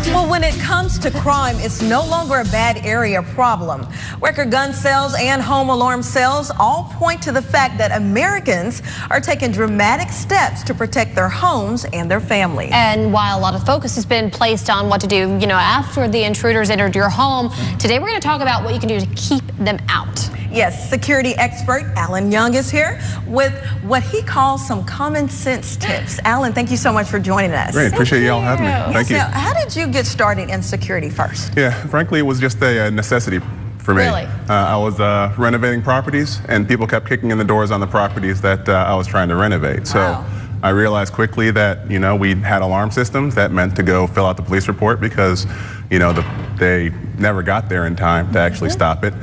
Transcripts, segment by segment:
Well, when it comes to crime, it's no longer a bad area problem. Record gun sales and home alarm sales all point to the fact that Americans are taking dramatic steps to protect their homes and their families. And while a lot of focus has been placed on what to do, after the intruders entered your home, today we're going to talk about what you can do to keep them out. Yes, security expert Alan Young is here with what he calls some common sense tips. Alan, thank you so much for joining us. Great, appreciate y'all having me. Thank you. Now, how did you get started in security first? Yeah, frankly, it was just a necessity for me. Really? I was renovating properties, and people kept kicking in the doors on the properties that I was trying to renovate. So I realized quickly that, we had alarm systems that meant to go fill out the police report because, they never got there in time to actually stop it.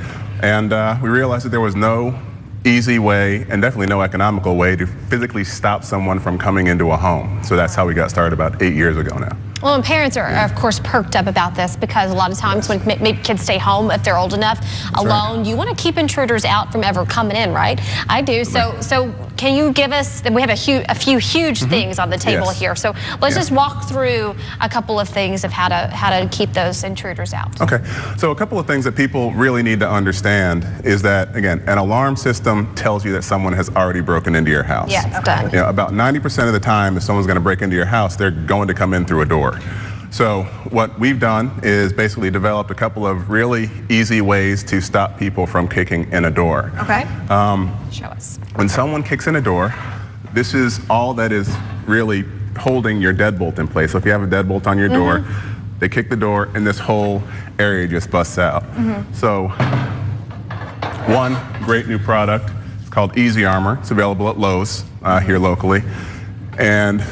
And we realized that there was no easy way, and definitely no economical way, to physically stop someone from coming into a home. So that's how we got started about 8 years ago now. Well, and parents are, of course, perked up about this because a lot of times when maybe kids stay home if they're old enough alone, you want to keep intruders out from ever coming in, right? I do. So can you give us, we have a few huge things on the table here. So let's just walk through a couple of things of how to keep those intruders out. Okay. So a couple of things that people really need to understand is that, again, an alarm system tells you that someone has already broken into your house. Yeah, it's done. About 90% of the time, if someone's going to break into your house, they're going to come in through a door. So what we've done is basically developed a couple of really easy ways to stop people from kicking in a door. Okay. Show us. When someone kicks in a door, this is all that is really holding your deadbolt in place. So if you have a deadbolt on your door, they kick the door and this whole area just busts out. So one great new product is called Easy Armor. It's available at Lowe's here locally. And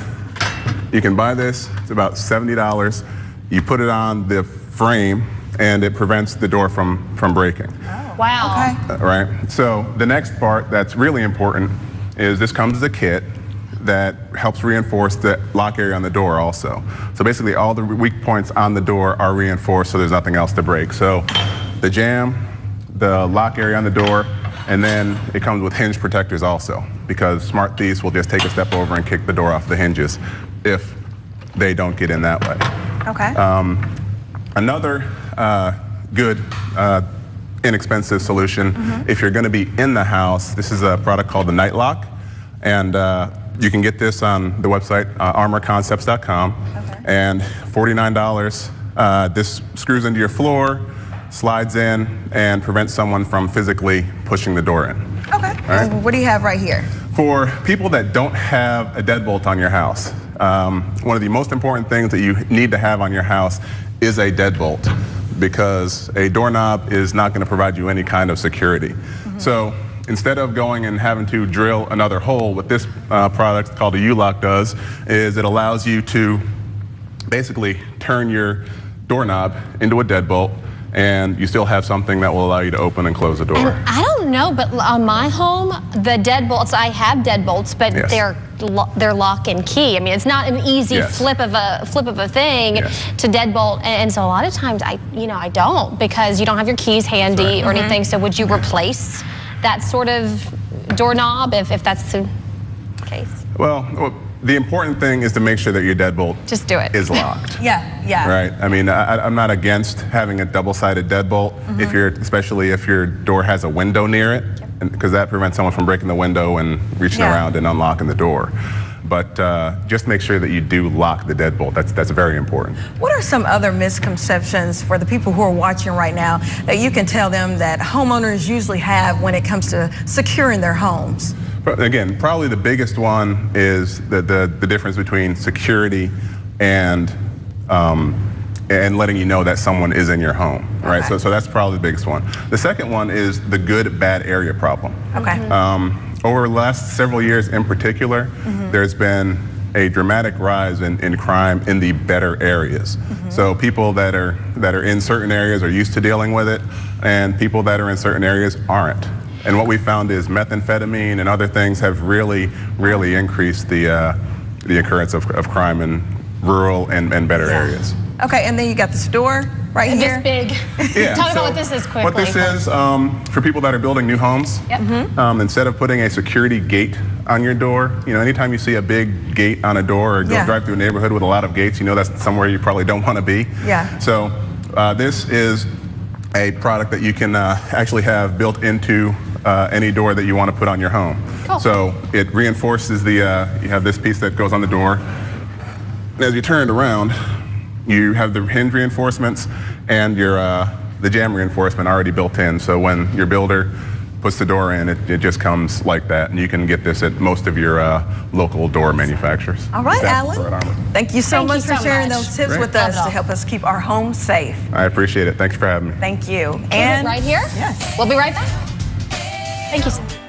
you can buy this, it's about $70. You put it on the frame and it prevents the door from breaking. Oh. Wow. Okay. Right, so the next part that's really important is this comes as a kit that helps reinforce the lock area on the door also. So basically all the weak points on the door are reinforced so there's nothing else to break. So the jamb, the lock area on the door, and then it comes with hinge protectors also, because smart thieves will just take a step over and kick the door off the hinges if they don't get in that way. Okay. Another good, inexpensive solution, if you're going to be in the house, this is a product called the Night Lock, and you can get this on the website armorconcepts.com, and $49. This screws into your floor, slides in, and prevents someone from physically pushing the door in. Okay. Right. What do you have right here? For people that don't have a deadbolt on your house, one of the most important things that you need to have on your house is a deadbolt, because a doorknob is not going to provide you any kind of security. So instead of going and having to drill another hole, what this product called a U-Lock does is it allows you to basically turn your doorknob into a deadbolt, and you still have something that will allow you to open and close the door. And I don't know, but on my home, the deadbolts, I have deadbolts, but they're lock and key. I mean, it's not an easy flip of a thing to deadbolt, and so a lot of times I don't, because you don't have your keys handy or anything. So would you replace that sort of doorknob if that's the case? Well, the important thing is to make sure that your deadbolt is locked. Yeah. Right. I mean, I'm not against having a double-sided deadbolt, especially if your door has a window near it, because that prevents someone from breaking the window and reaching around and unlocking the door. But just make sure that you do lock the deadbolt. That's very important. What are some other misconceptions for the people who are watching right now that you can tell them that homeowners usually have when it comes to securing their homes? But again, probably the biggest one is the difference between security and letting you know that someone is in your home, right? So that's probably the biggest one. The second one is the good-bad area problem. Okay. Over the last several years in particular, there's been a dramatic rise in crime in the better areas. So people that are in certain areas are used to dealing with it, and people that are in certain areas aren't. And what we found is methamphetamine and other things have really increased the occurrence of crime in rural and better areas. Okay, and then you got the store right here. This big. Talk about what this is quickly. What this is, for people that are building new homes, instead of putting a security gate on your door. You know, anytime you see a big gate on a door or drive through a neighborhood with a lot of gates, you know that's somewhere you probably don't want to be. Yeah. So this is a product that you can actually have built into any door that you want to put on your home. Cool. So it reinforces the, you have this piece that goes on the door. As you turn it around, you have the hinge reinforcements and your the jamb reinforcement already built in. So when your builder puts the door in, it just comes like that. And you can get this at most of your local door manufacturers. All right, Alan. Thank you so much for sharing those tips with us to help us keep our homes safe. I appreciate it. Thanks for having me. Thank you. And right here? Yes. We'll be right back. Thank you.